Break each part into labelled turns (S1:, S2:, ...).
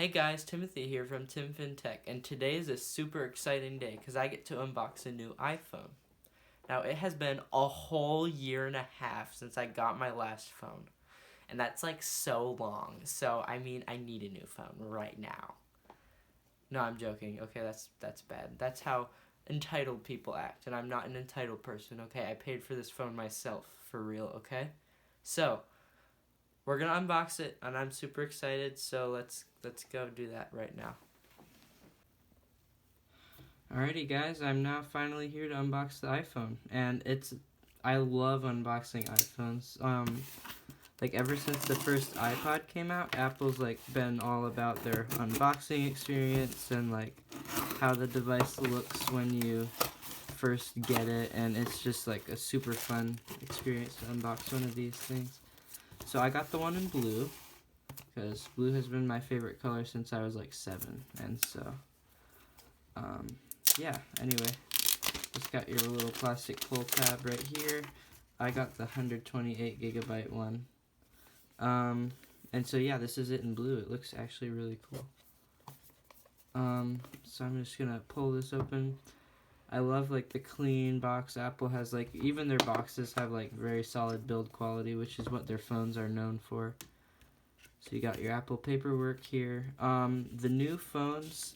S1: Hey guys, Timothy here from TimFinTech, and today is a super exciting day because I get to unbox a new iPhone. Now, it has been a whole year and a half since I got my last phone, and that's like so long. So, I need a new phone right now. No, I'm joking. Okay, that's bad. That's how entitled people act, and I'm not an entitled person, okay? I paid for this phone myself, for real, okay? So, we're gonna unbox it, and I'm super excited. So let's go do that right now. Alrighty, guys, I'm now finally here to unbox the iPhone, and I love unboxing iPhones. Like ever since the first iPod came out, Apple's like been all about their unboxing experience and like how the device looks when you first get it, and it's just like a super fun experience to unbox one of these things. So I got the one in blue, because blue has been my favorite color since I was like 7, and so, yeah, anyway, just got your little plastic pull tab right here. I got the 128 gigabyte one, and so yeah, this is it in blue. It looks actually really cool. So I'm just gonna pull this open. I love like the clean box. Apple has like, even their boxes have like very solid build quality, which is what their phones are known for. So you got your Apple paperwork here. The new phones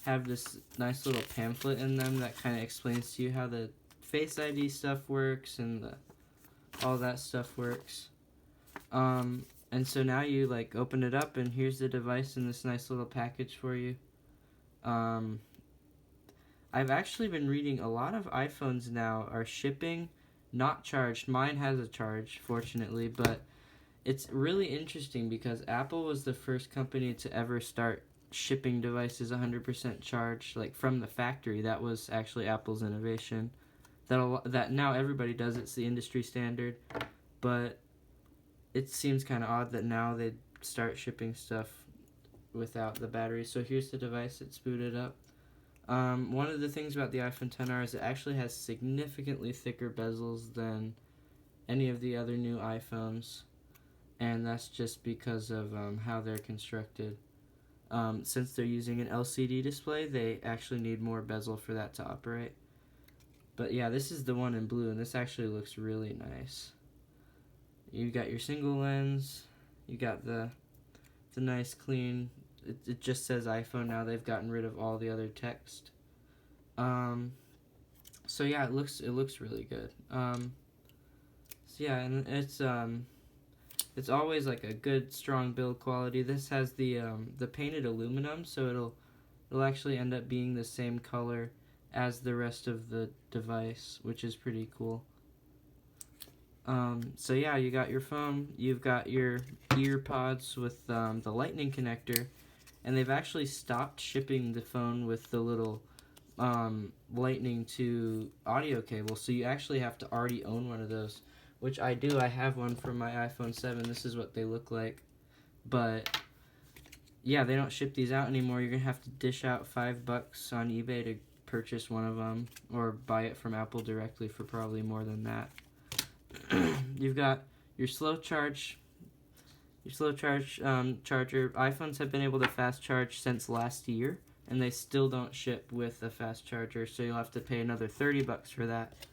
S1: have this nice little pamphlet in them that kind of explains to you how the Face ID stuff works and all that stuff works. And so now you like open it up and here's the device in this nice little package for you. I've actually been reading a lot of iPhones now are shipping, not charged. Mine has a charge, fortunately, but it's really interesting because Apple was the first company to ever start shipping devices 100% charged, like from the factory. That was actually Apple's innovation. That now everybody does. It's the industry standard, but it seems kind of odd that now they start shipping stuff without the battery. So here's the device. It's booted up. One of the things about the iPhone XR is it actually has significantly thicker bezels than any of the other new iPhones, and that's just because of how they're constructed. Since they're using an LCD display, they actually need more bezel for that to operate. But yeah, this is the one in blue, and this actually looks really nice. You got your single lens, you got the nice clean, it just says iPhone now. They've gotten rid of all the other text. So yeah, it looks really good. So yeah, and it's always like a good strong build quality. This has the painted aluminum, so it'll actually end up being the same color as the rest of the device, which is pretty cool. So yeah, you got your phone, you've got your ear pods with the lightning connector, and they've actually stopped shipping the phone with the little lightning to audio cable, so you actually have to already own one of those, which I do. I have one for my iPhone 7. This is what they look like, but yeah, they don't ship these out anymore. You're gonna have to dish out $5 on eBay to purchase one of them, or buy it from Apple directly for probably more than that. You've got your slow charge charger. iPhones have been able to fast charge since last year, and they still don't ship with a fast charger, so you'll have to pay another $30 for that,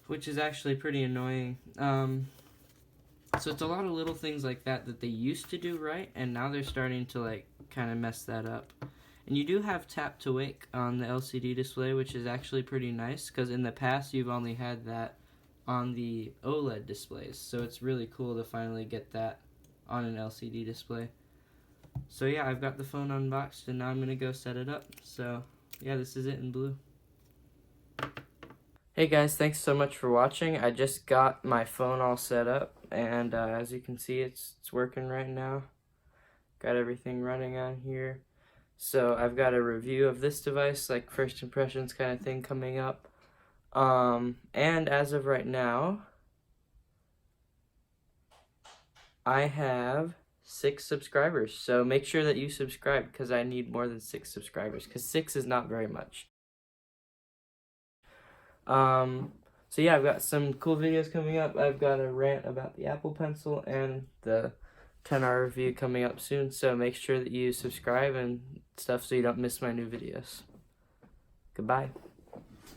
S1: which is actually pretty annoying. So it's a lot of little things like that they used to do right, and now they're starting to like kind of mess that up. And you do have tap to wake on the LCD display, which is actually pretty nice, because in the past you've only had that on the OLED displays, so it's really cool to finally get that on an LCD display. So yeah, I've got the phone unboxed, and now I'm gonna go set it up. So yeah, this is it in blue. Hey guys, thanks so much for watching. I just got my phone all set up, and as you can see, it's working right now. Got everything running on here. So I've got a review of this device, like first impressions kind of thing, coming up. And as of right now, I have 6 subscribers. So make sure that you subscribe, because I need more than 6 subscribers, because 6 is not very much. So yeah, I've got some cool videos coming up. I've got a rant about the Apple Pencil and the 10-hour review coming up soon, so make sure that you subscribe and stuff so you don't miss my new videos. Goodbye.